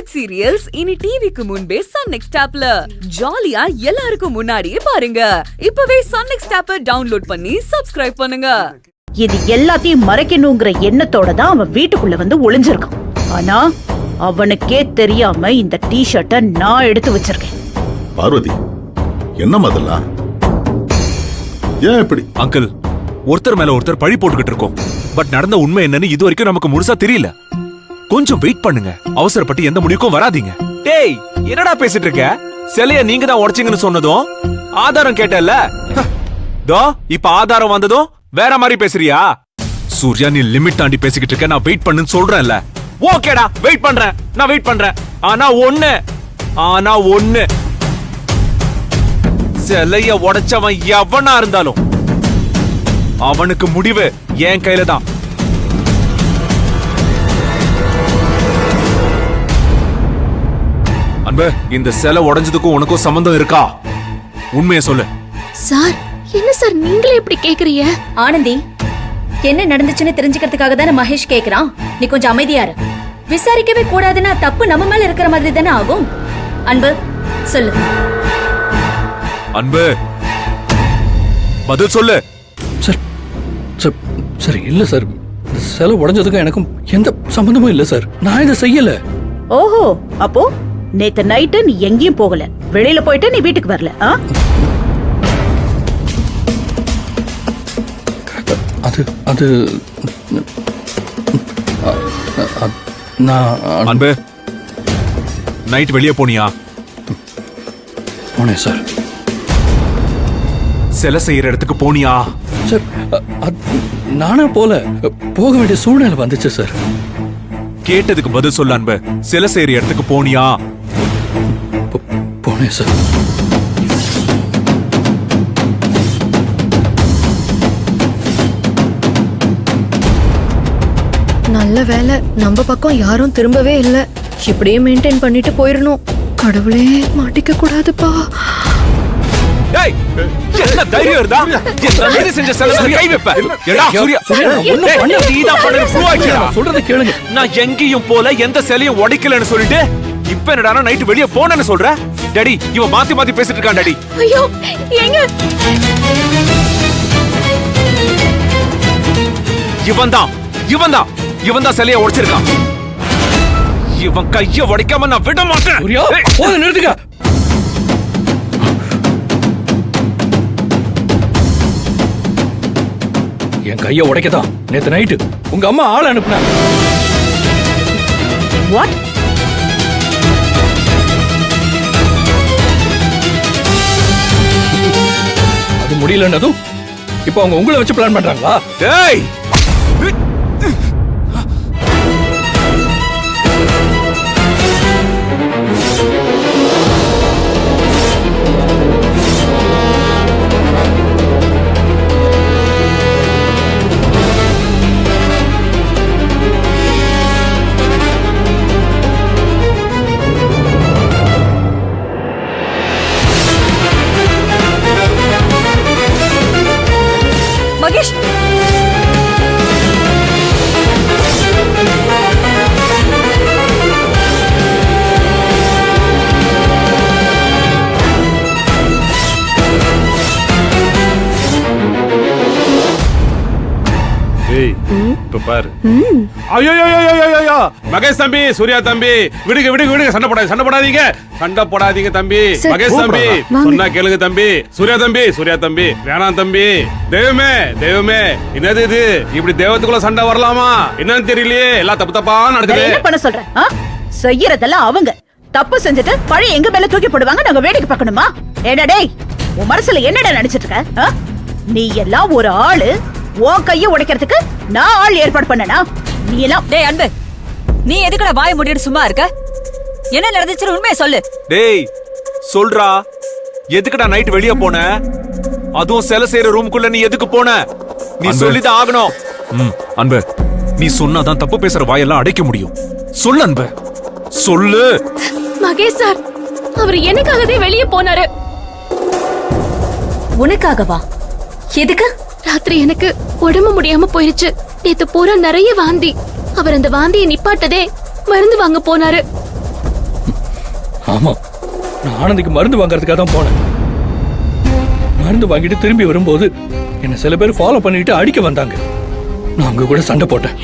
Web serials இனி டிவிக்கு முன்பே சன் நெக்ஸ்ட் ஆப்ல ஜாலியா எல்லாருக்கும் முன்னாடியே பாருங்க. இப்பவே சன் நெக்ஸ்ட் ஆப்பை டவுன்லோட் பண்ணி சப்ஸ்கிரைப் பண்ணுங்க. இது எல்லாத்தையும் மறைக்கணுங்கிற எண்ணத்தோட தான் அவன் வீட்டுக்குள்ள வந்து ஒளிஞ்சிருக்கான். ஆனா அவனுக்கே தெரியாம இந்த டி-ஷர்ட்டை நான் எடுத்து வச்சிருக்கேன். பார்வதி, என்ன அதெல்லாம்? ஏன் இப்படி? அங்கிள், ஒருத்தர் மேல ஒருத்தர் பழி போட்டுக்கிட்டு இருக்கோம். பட் நடந்த உண்மை என்னன்னு இது வரைக்கும் நமக்கு முழுசா தெரியல. கொஞ்சம் வெயிட் பண்ணுங்க. அவசரப்பட்டு எந்த முடிவுக்கும் வராதீங்க. டேய், என்னடா பேசிட்டு இருக்க? சிலைய நீங்க தான் உடைச்சீங்கன்னு சொன்னதும் ஆதாரம் கேட்டல. தோ இப்ப ஆதாரம் வந்ததும் வேற மாதிரி பேசுறியா? சூர்யா, நீ லிமிட் தாண்டி பேசிக்கிட்டு இருக்க. நான் வெயிட் பண்ணுன்னு சொல்றேன்ல. ஓகேடா, வெயிட் பண்றேன். நான் வெயிட் பண்றேன். ஆனா ஒண்ணு சிலைய உடைச்சவன் எவனா இருந்தாலும் அவனுக்கு முடிவு என் கையில தான். அன்பு, இந்த சிலை உடைஞ்சதுக்கும் உனக்கும் சம்பந்தம் இருக்கா? உண்மையை சொல்லு. சார், என்ன சார் நீங்களே இப்படி கேக்குறீங்க? ஆனந்தி, என்ன நடந்துச்சுன்னு தெரிஞ்சுக்கிறதுக்காக தானே மகேஷ் கேக்குறான். நீ கொஞ்சம் அமைதியா இரு. விசாரிக்கவே கூடாதுன்னா தப்பு நம்ம மேல இருக்கிற மாதிரி தானே ஆகும். அன்பு, சொல்லு. அன்பு, பதில் சொல்லு. சார் இல்ல சார், சிலை உடைஞ்சதுக்கும் எனக்கும் எந்த சம்பந்தமும் இல்ல சார். நான் இதை செய்யல. ஓஹோ, அப்போ நேத்து நைட்டு நீ எங்கேயும் போகல, வெளியில போயிட்டு நீ வீட்டுக்கு வரல. அது நான் அன்பு, நைட் வெளியே போனியா? போனேன் சார். சிலை செய்யற இடத்துக்கு போனியா? சார், நானா போக வேண்டிய சூழ்நிலை வந்துச்சு சார். கேட்டதுக்கு பதில் சொல்ல அன்பு. சிலை செய்யற இடத்துக்கு போனியா? போனேன் சார். நல்ல வேலை, நம்ம பக்கம் யாரும் திரும்பவே இல்ல. இப்படியே மெயின்டைன் பண்ணிட்டு போயிடணும். கடவுளே, மாட்டிக்க கூடாதுப்பா. டேய், என்ன தைரியம் இருந்தா இந்த மாதிரி செஞ்ச சிலையில கை வைப்ப? ஏடா சூர்யா, ஒண்ணும் பண்ணல. நீதான் பண்ணது புருவாக்கிடா. சொல்றத கேளுங்க. நான் எங்கேயும் போல எந்த சிலையும் உடைக்கலன்னு சொல்லிட்டு இப்ப என்னடா நைட் வெளியே போனேன்னு சொல்ற? டாடி, இவன் மாத்தி மாத்தி பேசிட்டு இருக்கான். டாடி, ஐயோ, எங்க? இவன் தான் சிலையை உடைச்சிருக்கான். இவன் கைய உடைக்காம நான் விட மாட்டேன். நிறுத்துங்க. என் கைய உடைக்கதான் நேத்து நைட்டு உங்க அம்மா ஆள் அனுப்புனா. வாட்? அது முடியலன்னதும் இப்ப அவங்க உங்களை வச்சு பிளான் பண்றாங்களா? டேய், மகேஷ், இப்ப பாரு. ஐயோ, மகேஷ் தம்பி, சூர்யா தம்பி, விடுங்க. சண்டை போடாதீங்க தம்பி. மகேஷ் தம்பி, சொன்னா கேளுங்க தம்பி. சூர்யா தம்பி, வேணாம் தம்பி. தெய்வமே, என்னது இது? இப்படி தெய்வத்துக்குள்ள சண்டை வரலாமா? என்னன்னு தெரியலையே. எல்லாம் தப்பா நடக்குது. என்ன பண்ண சொல்ற? செய்யறதெல்லாம் அவங்க தப்பு செஞ்சுட்டு பழைய எங்க மேல தூக்கி போடுவாங்க. நாங்க வேடிக்கை பார்க்கணுமா? ஏடா டேய், உன் மனசுல என்னடா நினைச்சிட்டு இருக்க? நீ எல்லாம் ஒரு ஆளு. உன் கைய உடைக்கிறதுக்கு நான் ஆள் ஏற்பாடு பண்ணனா? நீ எல்லாம். டேய் அன்பு, நீ எதுக்குடா வாய் மூடிட்டு சும்மா இருக்க? என்ன நடந்துச்சுன்னு உண்மையை சொல்லு. டேய் சொல்றா, எதுக்குடா நைட் வெளியே போன? அதுவும் சிலை செய்யற ரூமுக்குள்ள நீ எதுக்கு போன? நீ சொல்லிதான் ஆகணும். அன்பு, நீ சொன்னாதான் தப்பு பேசுற வாயெல்லாம் அடைக்க முடியும். சொல்லு அன்பு, சொல்லு. மகேஷ் சார், அவர் எனக்காகவே வெளியே போனாரு. உனக்காகவா? எதுக்கு? ராத்திரி எனக்கு உடம்பு முடியாம போயிருச்சு. நேத்து பூரா நிறைய வாந்தி. அவர் அந்த வாந்தியை நிப்பாட்டதே மருந்து வாங்க போனாரு. ஆமா, நான் ஆனந்திக்கு மருந்து வாங்குறதுக்காக தான் போனேன். மருந்து வாங்கிட்டு திரும்பி வரும்போது என்ன சில பேர் ஃபாலோ பண்ணிட்டு அடிக்க வந்தாங்க. நான் அவங்க கூட சண்டை போட்டேன்.